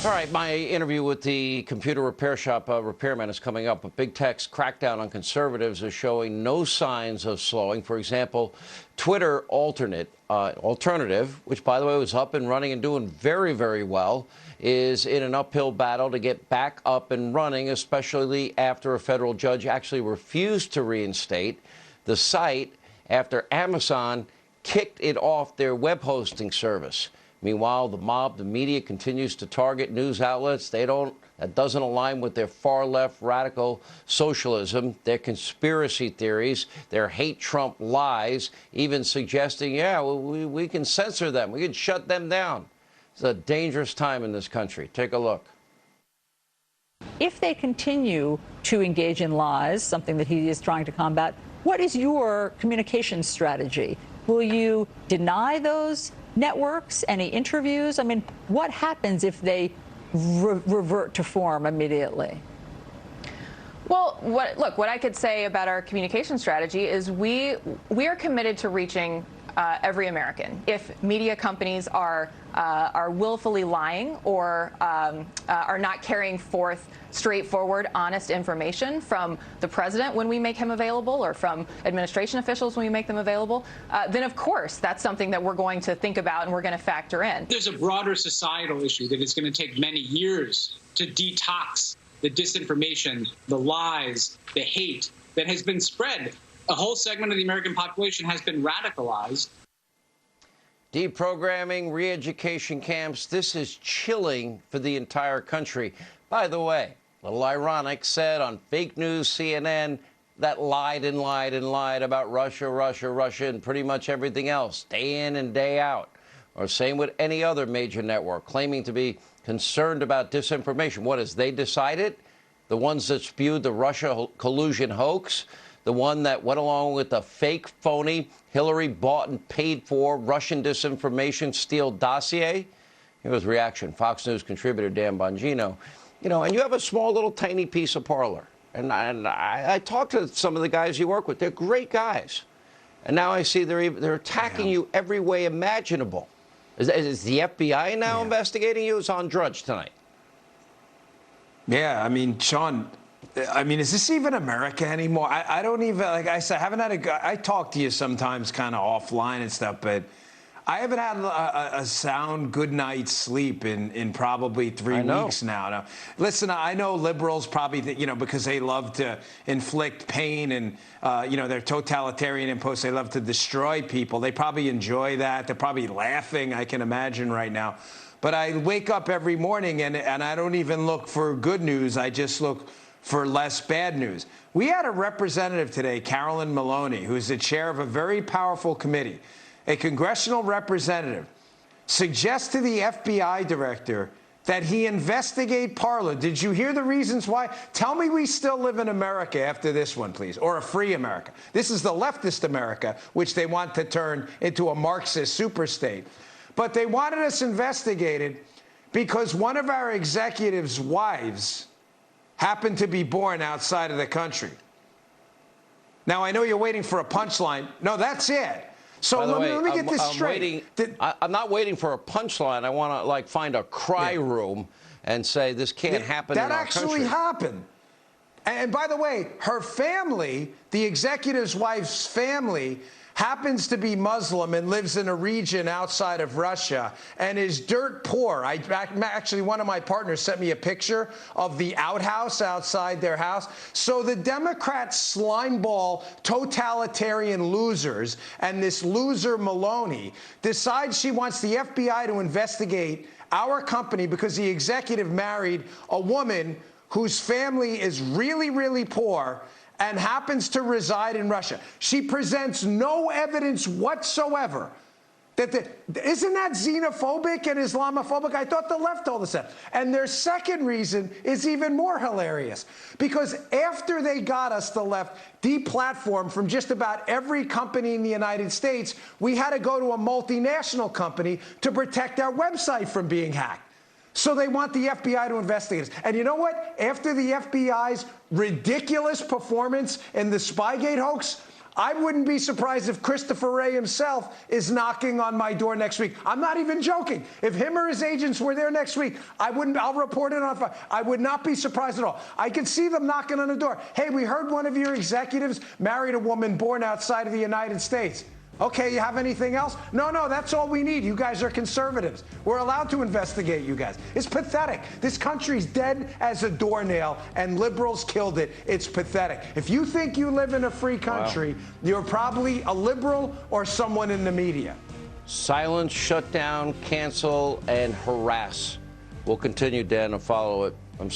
All right, my interview with the computer repair shop repairman is coming up. A big tech's crackdown on conservatives is showing no signs of slowing. For example, Twitter Alternative, which, by the way, was up and running and doing very, very well, is in an uphill battle to get back up and running, especially after a federal judge actually refused to reinstate the site after Amazon kicked it off their web hosting service. Meanwhile, the mob, the media, continues to target news outlets. That doesn't align with their far-left radical socialism, their conspiracy theories, their hate Trump lies, even suggesting, yeah, we can censor them. We can shut them down. It's a dangerous time in this country. Take a look. If they continue to engage in lies, something that he is trying to combat, what is your communication strategy? Will you deny those networks, any interviews? I mean, what happens if they revert to form immediately? Well, what I could say about our communication strategy is we are committed to reaching every American. If media companies are willfully lying or are not carrying forth straightforward, honest information from the president when we make him available or from administration officials when we make them available, then of course that's something that we're going to think about and we're going to factor in. There's a broader societal issue that it's going to take many years to detox the disinformation, the lies, the hate that has been spread. A whole segment of the American population has been radicalized. Deprogramming, re-education camps, this is chilling for the entire country. By the way, a little ironic, said on fake news CNN that lied and lied and lied about Russia, and pretty much everything else, day in and day out. Or same with any other major network, claiming to be concerned about disinformation. What is, they decided? The ones that spewed the Russia collusion hoax? The one that went along with the fake, phony, Hillary bought and paid for Russian disinformation steal dossier? Here was reaction. Fox News contributor Dan Bongino. You know, and you have a small little tiny piece of parlor. And I talked to some of the guys you work with. They're great guys. And now I see they're attacking you every way imaginable. Is the FBI now investigating you? It's on Drudge tonight. Yeah, I mean, Sean, is this even America anymore? I don't even, like I said, I talk to you sometimes kind of offline and stuff, but I haven't had a sound good night's sleep in probably 3 weeks now. Listen, I know liberals probably, because they love to inflict pain and, they're totalitarian imposts. They love to destroy people. They probably enjoy that. They're probably laughing, I can imagine right now. But I wake up every morning and I don't even look for good news. I just look for less bad news. We had a representative today, Carolyn Maloney, who's the chair of a very powerful committee, a congressional representative, suggests to the FBI director that he investigate Parler. Did you hear the reasons why? Tell me we still live in America after this one, please, or a free America. This is the leftist America, which they want to turn into a Marxist superstate. But they wanted us investigated because one of our executives' wives happened to be born outside of the country. Now, I know you're waiting for a punchline. No, that's it. So let me get this straight. I'm not waiting for a punchline. I want to find a cry room and say this can't happen in our country. That actually happened. And by the way, her family, the executive's wife's family, happens to be Muslim and lives in a region outside of Russia and is dirt poor. Actually, one of my partners sent me a picture of the outhouse outside their house. So the Democrat slimeball totalitarian losers and this loser Maloney decides she wants the FBI to investigate our company because the executive married a woman whose family is really, really poor and happens to reside in Russia. She presents no evidence whatsoever. Isn't that xenophobic and Islamophobic? I thought the left told us that. And their second reason is even more hilarious. Because after they got us, the left, deplatformed from just about every company in the United States, we had to go to a multinational company to protect our website from being hacked. So they want the FBI to investigate us. And you know what? After the FBI's ridiculous performance in the Spygate hoax, I wouldn't be surprised if Christopher Wray himself is knocking on my door next week. I'm not even joking. If him or his agents were there next week, I'll report it on. I would not be surprised at all. I could see them knocking on the door. Hey, we heard one of your executives married a woman born outside of the United States. Okay, you have anything else? No, that's all we need. You guys are conservatives. We're allowed to investigate you guys. It's pathetic. This country's dead as a doornail, and liberals killed it. It's pathetic. If you think you live in a free country, you're probably a liberal or someone in the media. Silence, shut down, cancel, and harass. We'll continue, Dan, to follow it. I'm